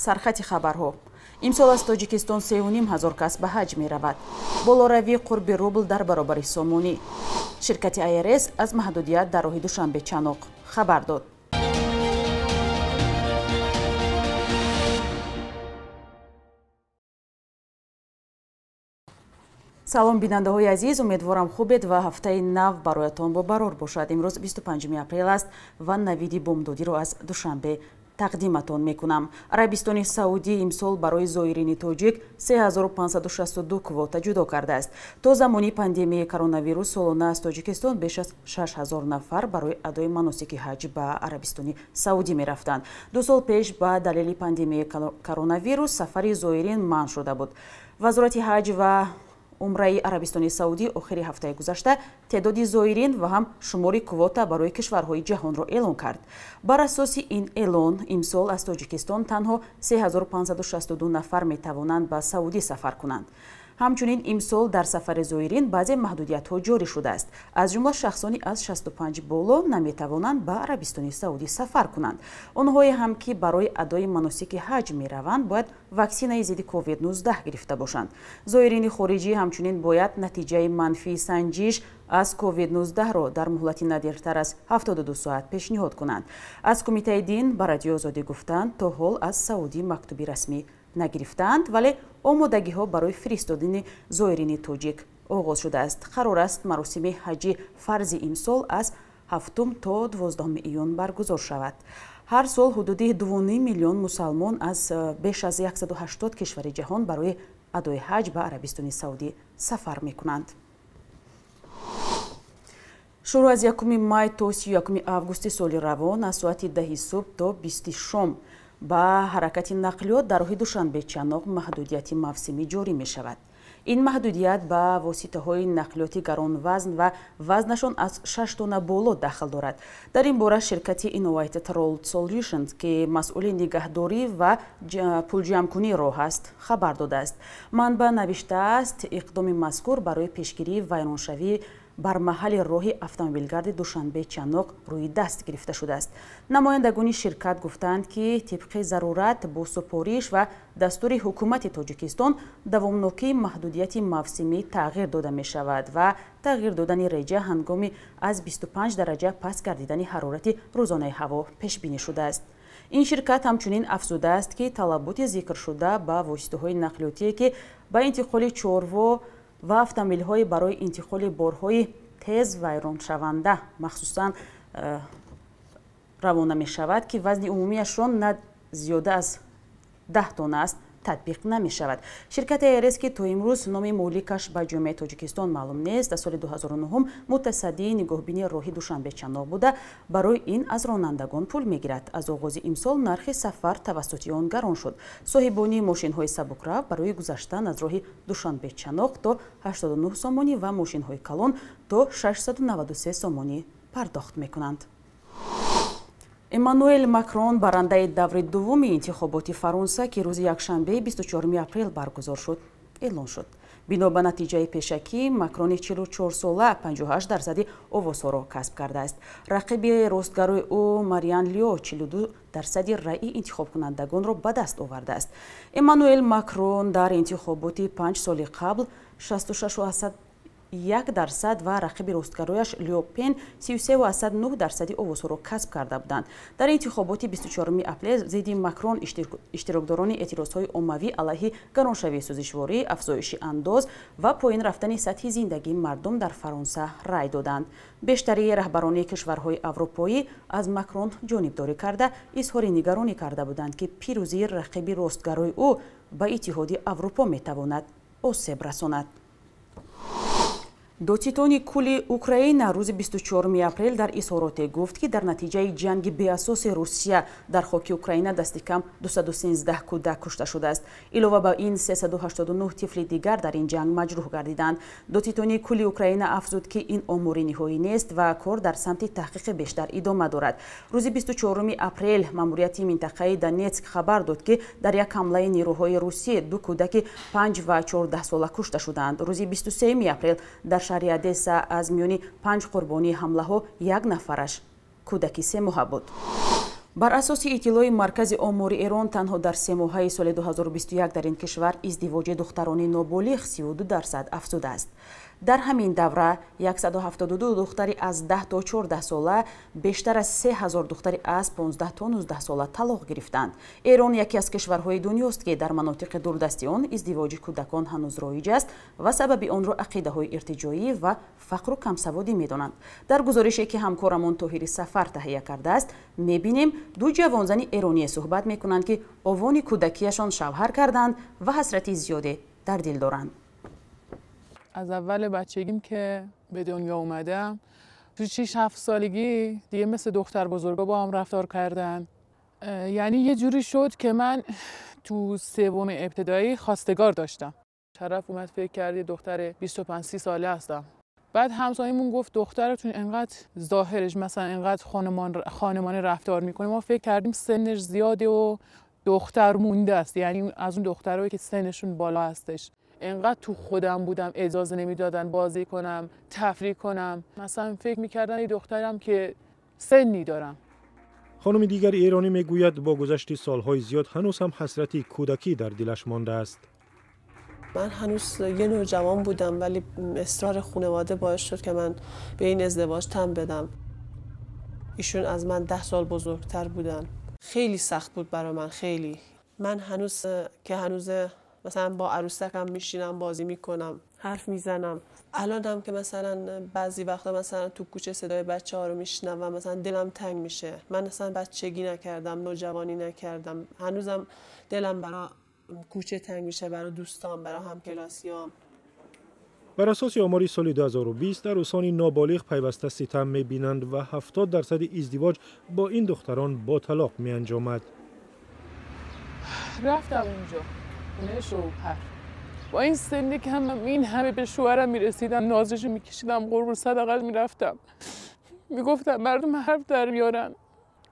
сархати хабарҳо. Имсол аз Тоҷикистон 3,5 кас ба ҳаҷ меравад. Болоравии қурби рубл дар баробари сомонӣ. Ширкати АРС аз маҳдудият дар роҳи Душанбе-Чаноқ хабар дод. салом бинандаҳои азиз, умедворам хубед ва ҳафтаи нав бароятон бо барор бошад. Имрӯз 25 апрел аст ва навиди бомдодиро аз Душанбе тақдиматон мекунам. Арабистони Саудӣ имсол барои зоирини тоҷик 3562 квота ҷудо кардааст. То замони пандемияи коронавирус солона аз Тоҷикистон беш аз 6000 нафар барои адои маносики ҳаҷ ба Арабистони Саудӣ мерафтанд. 2 сол пеш ба далели пандемияи коронавирус сафари зоирин манъ шуда буд. Вазорати ҳаҷ ва умраи Арабистони Саудӣ охири ҳафтаи гузашта теъдоди зоирин ва ҳам шумори квота барои кишварҳои ҷаҳонро эълон кард. Бар асоси ин эълон имсол аз Тоҷикистон танҳо 3562 нафар метавонанд ба Саудӣ сафар кунанд. ҳамчунин имсол дар сафари зоирин баъзе маҳдудиятҳо ҷорӣ шудааст. Аз ҷумла шахсони аз 65 боло наметавонанд ба Арабистони Саудӣ сафар кунанд. онҳое ҳам ки барои адои маносики ҳаҷ мераванд бояд ваксинаи зидди COVID-19 гирифта бошанд. зоирини хориҷӣ ҳамчунин бояд натиҷаи манфии санҷиш аз COVID-19-ро дар муҳлати надиртар аз 72 соат пешниҳод кунанд. Аз Кумитаи дин ба Радиои Озодӣ гуфтанд, то ҳол аз Саудӣ мактуби расмӣ нагирифтаанд, вале омодагиҳо барои фиристодани зоирини тоҷик оғоз шудааст. қарор аст маросими ҳаҷи фарзи имсол аз 7 то 12 июн баргузор шавад. ҳар сол ҳудуди 2,5 миллион мусалмон аз беш аз 180 кишвари ҷаҳон барои адои ҳаҷ ба Арабистони Саудӣ сафар мекунанд. шурӯъ аз 1 май то 31 августи соли равон аз соати 10 субҳ то 20 шом ба ҳаракати нақлиёт дар роҳи Душанбе-Чаноқ маҳдудияти мавсимӣ ҷорӣ мешавад. ин маҳдудият ба воситаҳои нақлиёти гаронвазн ва вазнашон аз 6 тонна боло дахл дорад. дар ин бора ширкати Innovated Road Solutions ки масъули нигаҳдорӣ ва пулҷамъкунии роҳ аст хабар додааст. манбаъ навиштааст, иқдоми мазкур барои пешгирии вайроншавии бар маҳалли роҳи автомобилгарди Душанбе-Чаноқ рӯи даст гирифта шудааст. намояндагони ширкат гуфтанд ки тибқи зарурат бо супориш ва дастури ҳукумати Тоҷикистон давомнокии маҳдудияти мавсимӣ тағйир дода мешавад ва тағйир додани реҷа ҳангоми аз 25 дараҷа паст гардидани ҳарорати рӯзонаи ҳаво пешбинӣ шудааст. ин ширкат ҳамчунин афзудааст ки талаботи зикршуда ба воситаҳои нақлиётие ки ба интиқоли чорво ва автомобилҳои барои интиқоли борҳои тез вайроншаванда махсусан равона мешавад ки вазни умумиашон на зиёда аз 10 тонна аст татбиқ намешавад. ширкати АРС ки то имрӯз номи моликаш ба ҷомеаи Тоҷикистон маълум нест, аз соли 2009 мутасаддии нигоҳбини роҳи Душанбе-Чаноқ буда барои ин аз ронандагон пул мегирад. аз оғози имсол нархи сафар тавассути он гарон шуд. соҳибони мошинҳои сабукрав барои гузаштан аз роҳи Душанбе-Чаноқ то 89 сомонӣ ва мошинҳои калон то 693 сомонӣ пардохт мекунанд. Эммануэл Макрон барандаи даври дуввуми интихоботи Фаронса ки рӯзи якшанбе 24 апрел баргузор шуд эълон шуд. бино ба натиҷаи пешакӣ Макрони 44-сола 58% овозҳоро касб кардааст. рақиби ростгарои ӯ Мариан Лио 42% раъи интихобкунандагонро ба даст овардааст. Эммануэл Макрон дар интихоботи 5 соли қабл 66% ва рақиби ростгарояш Лио Пен 33.9% овозҳоро касб карда буданд. дар интихоботи 24 апрел зидди Макрон иштирокдорони эътирозҳои оммавӣ алайҳи гароншавии сӯзишворӣ, афзоиши андоз ва поин рафтани сатҳи зиндагии мардум дар Фаронса рай доданд. бештари раҳбарони кишварҳои аврупоӣ аз Макрон ҷонибдорӣ карда изҳори нигаронӣ карда буданд ки пирӯзии рақиби ростгарои ӯ ба Иттиҳоди Аврупо метавонад осеб расонад. Додситони кули Украина рӯзи 24 апрел дар изҳороте гуфт ки дар натиҷаи ҷанги беасоси Русия дар хоки Украина дасти кам 213 кӯдак кушта шудааст. илова ба ин 389 тифли дигар дар ин ҷанг маҷрӯҳ гардиданд. Додситони кули Украина афзуд ки ин омори ниҳоӣ нест ва кор дар самти таҳқиқи бештар идома дорад. рӯзи 24 апрел маъмурияти минтақаи Донецк хабар дод ки дар як ҳамлаи нирӯҳои Русия 2 кӯдаки 5 ва 14 сола кушта шуданд. рӯзи 23 апрел дар шаҳри Одесса аз миёни 5 қурбонии ҳамлаҳо як нафараш кӯдаки 3 моҳа буд. бар асоси иттилои маркази омори эрон танҳо дар 3 моҳаи соли 2021 дар ин кишвар издивоҷи духтарони ноболиғ 32% афзудааст. дар ҳамин давра 172 духтари аз 10 то 14 сола бештар аз 3000 духтари аз 15 то 19 сола талоқ гирифтанд. эрон яке аз кишварҳои дунёст ки дар манотиқи дурдасти он издивоҷи кӯдакон ҳанӯз роиҷ аст ва сабаби онро ақидаҳои иртиҷоӣ ва фақру камсаводӣ медонанд. дар гузорише ки ҳамкорамон Тоҳири Сафар таҳия кардааст, мебинем ду ҷавонзани эроние суҳбат мекунанд ки овони кӯдакиашон шавҳар карданд ва ҳасрати зиёде дар дил доранд. از اول بچگیم که به دنیا اومدم تو 6-7 سالگی دیگه مثل دختر بزرگا با هم رفتار کردن. یعنی یه جوری شد که من تو سوم ابتدایی خواستگار داشتم. طرف اومد فکر کرد یه دختر 25-30 ساله هستم. بعد همسایه‌مون گفت دخترتون انقدر ظاهرش مثلا انقدر خانمانه رفتار میکنه، ما فکر کردیم سنش زیاده و دختر مونده است، یعنی از اون دخترایی که سنشون بالا هستش. انقدر تو خودم بودم اجازه نمیدادن بازی کنم، تفریح کنم. مثلا فکر میکردن یه دخترم که سنی دارم. خانم دیگر ایرانی میگوید با گذشت سالهای زیاد هنوز هم حسرتی کودکی در دلش مانده است. من هنوز یه نوجوان بودم ولی اصرار خانواده باعث شد که من به این ازدواج تن بدم. ایشون از من 10 سال بزرگتر بودن. خیلی سخت بود برای من، خیلی. من هنوز مثلا با عروسکم میشینم بازی میکنم، حرف میزنم. الانم که مثلا بعضی وقتا مثلا تو کوچه صدای بچه‌ها رو میشنوم مثلا دلم تنگ میشه. من اصلا بچگی نکردم، نوجوانی نکردم. هنوزم دلم برای کوچه تنگ میشه، برای دوستام، برای همکلاسیام. بر اساس آماری سال 2020 عروسان نابالغ پیوسته ستم میبینند و 70% ازدواج با این دختران با طلاق میانجامد. رفتم اونجا خونه شوهر، با این سنی که این همه به شوهرم میرسیدم، نازش میکشیدم، قربون صدقش میرفتم، میگفتم مردم حرف در میارن.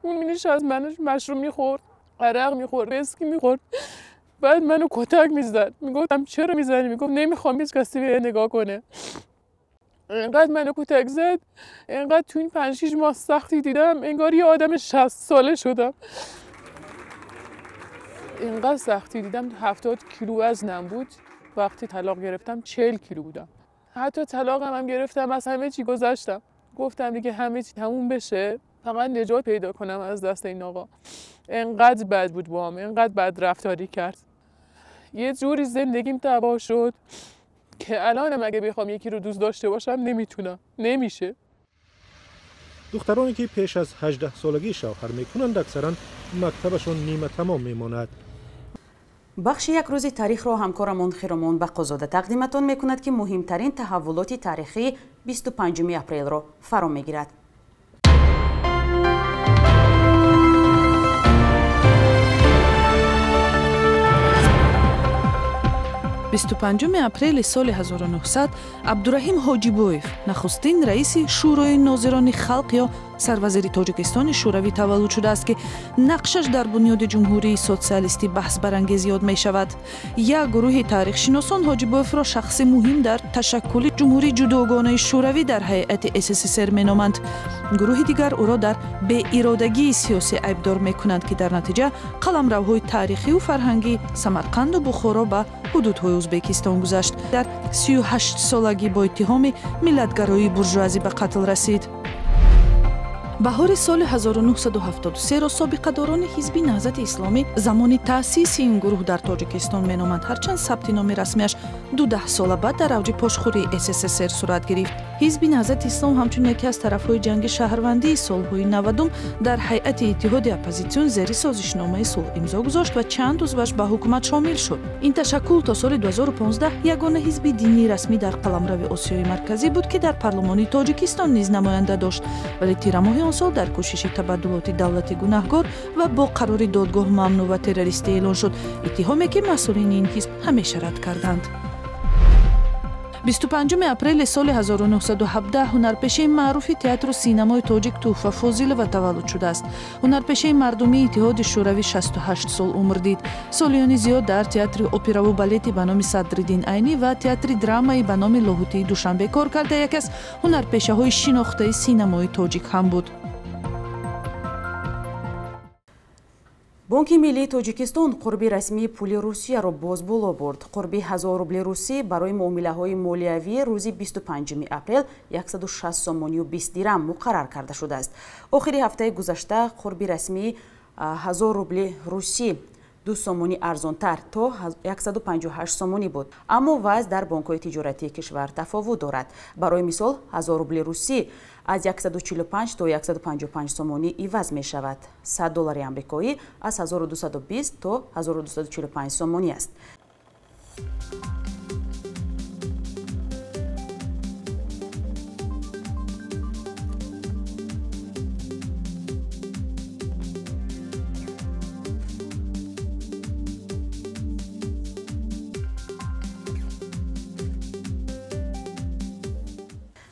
اون مینشست منش مشروب میخورد، عرق میخورد، ویسکی میخورد، بعد منو کتک میزد. میگفتم چرا میزنی؟ میگفت نمیخوام هیچ کسی به نگاه کنه. اینقدر منو کتک زد، اینقدر تو این 5-6 ماه سختی دیدم، انگار یه آدم 60 ساله شدم. اینقدر سختی دیدم، 70 کیلو وزنم بود. وقتی طلاق گرفتم 40 کیلو بودم. حتی طلاقم هم گرفتم، از همه چی گذشتم. گفتم دیگه همه چی تموم بشه، فقط نجات پیدا کنم از دست این آقا. اینقدر بد بود با هم، اینقدر بد رفتاری کرد. یه جوری زندگیم تباه شد که الانم اگه بخوام یکی رو دوست داشته باشم نمیتونم، نمیشه. دخترانی که پیش از 18 سالگی شوهر میکنند اکثرا مکتبشون نیمه تمام میماند. بخش یک روزی تاریخ را همکارمون خیرمان بقازاده تقدیمتان میکند که مهمترین تحولات تاریخی 25 اپریل را فرا میگیرد. 25 اپریل سال 1900 عبدالرحیم حاجیبویف نخستین رئیس شورای ناظران خلق یا سروزیر تاجیکستان شوروی تولد شده است که نقشش در بنیاد جمهوری سوسیالیستی بحث برانگیز یاد می شود. یک گروه تاریخ شناسان حاجیبویف را شخص مهم در تشکل جمهوری جداگانه شوروی در هیئت SSSR می نامند. گروه دیگر او را در بی ارادگی سیاسی عیبدار می کنند که در نتیجه قلمروهای تاریخی و فرهنگی سمرقند و بخارا به حدودهای ازبکستان گذشت. در 38 سالگی با اتهام ملتگرایی بورژوازی به قتل رسید. بهار سال 1973 را سابقه‌داران حزب نهضت اسلامی زمان تأسیس این گروه در تاجیکستان مینامند، هرچند ثبت نام رسمیش 12 سال بعد در اوج پاشخوری SSSR صورت گرفت. حزب نهضت اسلام همچون یکی از طرف‌های جنگ شهروندی سال‌های 90 در هیئت اتحاد اپوزیسیون زیر سازشنامه صلح امضا گذاشت و چند عضوش به حکومت شامل شد. این تشکل تا سال 2015 یگانه حزب دینی رسمی در قلمرو آسیای مرکزی بود که در پارلمان تاجیکستان نیز نماینده داشت، ولی تیر ماه سال در کوشش تبادلات دولت گناهکار و با قرار دادگاه ممنوع و تروریستی اعلان شد، اتهامی که مسئولین این حزب همیشه رد کردند. 25 اپریل سال 1917 هنرپیشه معروف تئاتر و سینمای تاجیک توفا فاضلова تولد شده است. هنرپیشه مردمی اتحاد شوروی 68 سال عمر دید. سالیان زیاد در تئاتر اپرا و بالتی به نام صدرالدین عینی و تئاتر درامایی به نام لاهوتی دوشنبه کار کرده، یکی از هنرپیشه‌های شناخته سینمای تاجیک هم بود. бонки миллии тоҷикистон қурби расмии пули русияро боз боло бурд. қурби 1000 рубли русӣ барои муомилаҳои молиявӣ рӯзи 25 апрел 160 сомонию 20 дирам муқаррар карда шудааст. охири ҳафтаи гузашта қурби расмии 1000 рубли русӣ 2 сомонӣ арзонтар то 158 сомонӣ буд. аммо вазъ дар бонкҳои тиҷоратии кишвар тафовут дорад. барои мисол 1000 рубли русӣ аз 145 то 155 сомонӣ иваз мешавад. 100 доллари амрикоӣ аз 1220 то 1245 сомонӣ аст.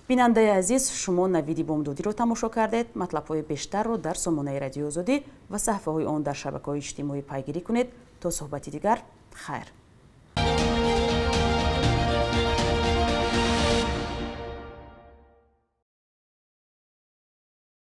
бинандаи азиз, шумо навиди бомдодиро тамошо кардед. матлабҳои бештарро дар сомонаи радиои озодӣ ва саҳифаҳои он дар шабакаҳои иҷтимоӣ пайгирӣ кунед. то суҳбати дигар, хайр.